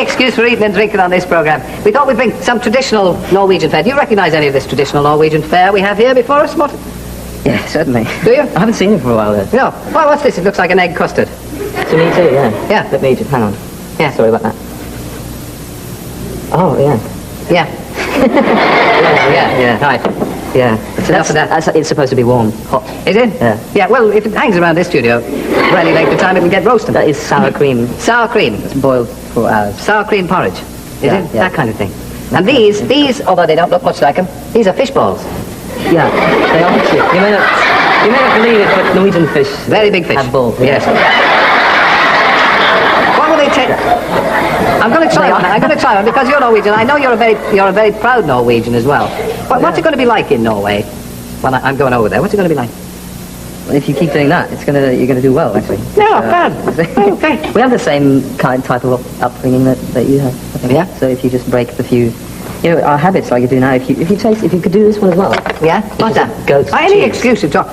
excuse for eating and drinking on this programme. We thought we'd bring some traditional Norwegian fare. Do you recognise any of this traditional Norwegian fare we have here before us, Morten? Yeah, certainly. Do you? I haven't seen it for a while, though. No. Well, what's this? It looks like an egg custard. To me too, yeah. Yeah. Let me just, hang on. Yeah. Sorry about that. Oh, yeah. Yeah. yeah. Right. Yeah. That's enough of that. It's supposed to be warm, hot. Is it? Yeah. Yeah, well, if it hangs around this studio for any length of time, it will get roasted. That is sour cream. Sour cream. It's boiled for hours. Sour cream porridge. Is Yeah, it? yeah. That kind of thing. And these, although they don't look much like them, these are fish balls. Yeah, they are actually. You may not believe it, but Norwegian fish Very big fish. have balls. Yes. What will they take? I'm going to try one. I'm going to try one because you're Norwegian. I know you're a very proud Norwegian as well. What's it going to be like in Norway when I'm going over there? What's it going to be like? Well, if you keep doing that, you're going to do well, actually. Yeah, bad. Okay. We have the same type of upbringing that you have, I think. Yeah. So if you just break the few, our habits like you do now. If you could do this one as well. Yeah. What's that? Goat's Any cheese. excuse at all.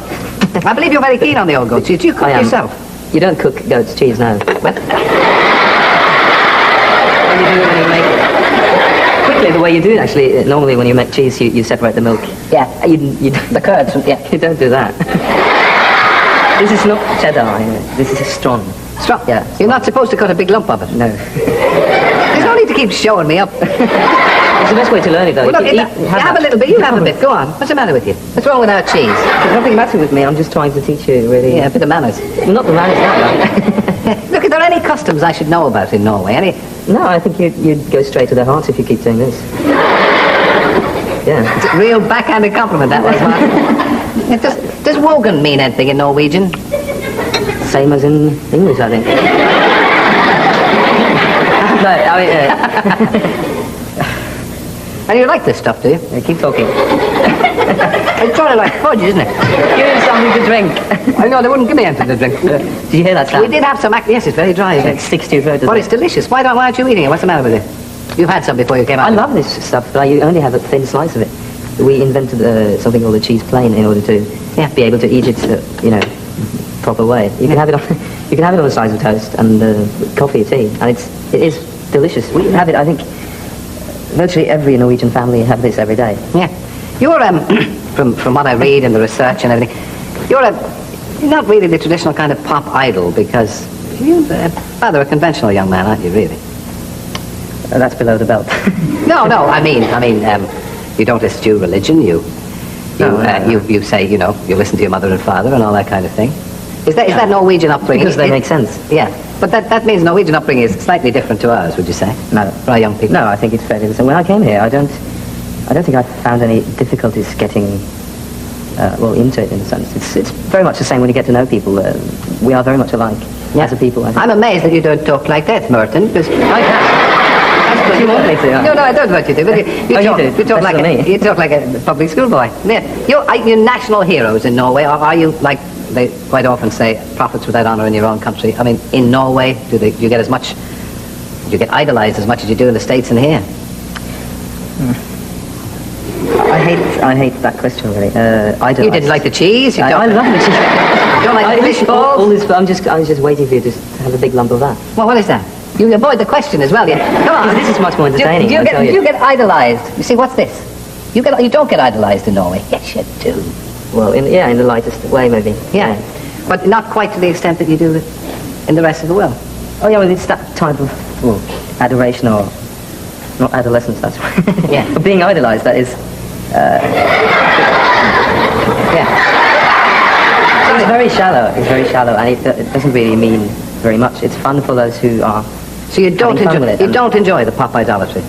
I believe you're very keen on the old goat cheese. Do you cook I am. yourself? You don't cook goat's cheese now. Well, You do it when you make it. Quickly, the way you do it, actually, normally when you make cheese, you separate the milk. yeah. The curds. Yeah, you don't do that. This is not cheddar. This is a strong. Strong. Yeah. You're not supposed to cut a big lump of it. No. There's no need to keep showing me up. It's the best way to learn it, though. Well, look, You have a little bit. You have a bit. Go on. What's the matter with you? What's wrong with our cheese? There's nothing matter with me. I'm just trying to teach you, really. Yeah, a bit of manners. Well, not the manners, no. Look, are there any customs I should know about in Norway? Any? No, I think you'd go straight to their hearts if you keep doing this. Yeah. It's a real backhanded compliment, that was, Mark. Does wogan mean anything in Norwegian? Same as in English, I think. No, I mean, And you like this stuff, do you? keep talking. It's sort of like fudge, isn't it? Give him something to drink. I know, they wouldn't give me anything to drink. Did you hear that sound? We did have some... Yes, it's very dry, isn't It it? sticks to your throat. But it's delicious. Why aren't you eating it? What's the matter with it? You've had some before you came out. I love this stuff, but I only have a thin slice of it. We invented something called a cheese plane in order to be able to eat it, proper way. You can have it on the size of toast and coffee or tea, and it is delicious. We have it, I think, virtually every Norwegian family have this every day. Yeah. You're, from what I read and the research and everything, you're not really the traditional kind of pop idol because you're rather a conventional young man, aren't you, really? That's below the belt. No, I mean, you don't eschew religion. You say, you listen to your mother and father and all that kind of thing. Is that Norwegian upbringing? Because they make sense. Yeah, but that means Norwegian upbringing is slightly different to ours, would you say? No. For our young people. No, I think it's fairly the same. When I came here, I don't think I found any difficulties getting into it in a sense. It's very much the same when you get to know people. We are very much alike as a people. I think. I'm amazed that you don't talk like that, Morten, because I can. You want me to? No, I don't want you to. But you talk like a public school boy. Yeah. You're national heroes in Norway, or are you, like they quite often say, prophets without honour in your own country? I mean, in Norway, do you get idolised as much as you do in the States and here? I hate that question, really. Idolised. You didn't like the cheese? I love the cheese. You don't like the fish balls? All this, I was just waiting for you to have a big lump of that. Well, what is that? You avoid the question as well, yeah. Come on. This is much more entertaining, Do you get idolised? You see, what's this? You don't get idolised in Norway. Yes, you do. Well, in the lightest way, maybe. Yeah. But not quite to the extent that you do in the rest of the world. Oh, yeah, well, it's that type of adoration, or not adolescence, that's right. Yeah. But being idolised, that is... yeah. It's very shallow. It's very shallow, and it doesn't really mean very much. It's fun for those who are. So you don't enjoy the pop idolatry?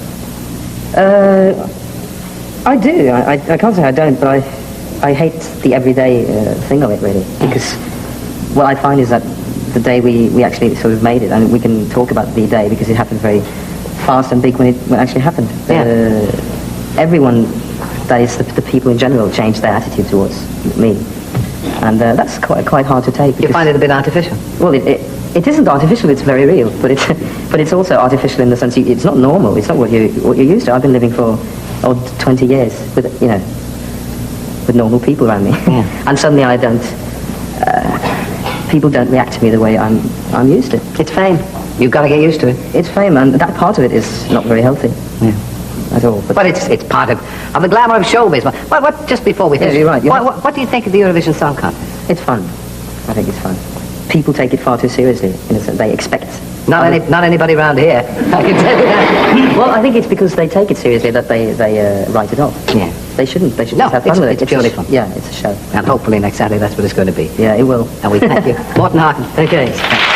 I do. I can't say I don't, but I hate the everyday thing of it, really, because what I find is that the day we actually sort of made it, and we can talk about the day because it happened very fast and big when it actually happened. Yeah. Everyone, that is the people in general, changed their attitude towards me, and that's quite hard to take. You find it a bit artificial? Well, it isn't artificial. It's very real, but it's also artificial in the sense it's not normal. It's not what you're used to. I've been living for 20 years with normal people around me, and suddenly people don't react to me the way I'm used to. It's fame. You've got to get used to it. It's fame, and that part of it is not very healthy. Yeah. At all. But it's part of the glamour of showbiz. What just before we finish, you're right. What do you think of the Eurovision Song Contest? It's fun. I think it's fun. People take it far too seriously, in a sense. They expect... Not anybody around here, I can tell you that. Well, I think it's because they take it seriously that they write it off. Yeah. They shouldn't. They should No, just have fun with it. It's purely fun. Yeah, it's a show. And hopefully next Saturday that's what it's going to be. Yeah, it will. And we thank you. Morten Harket. Okay.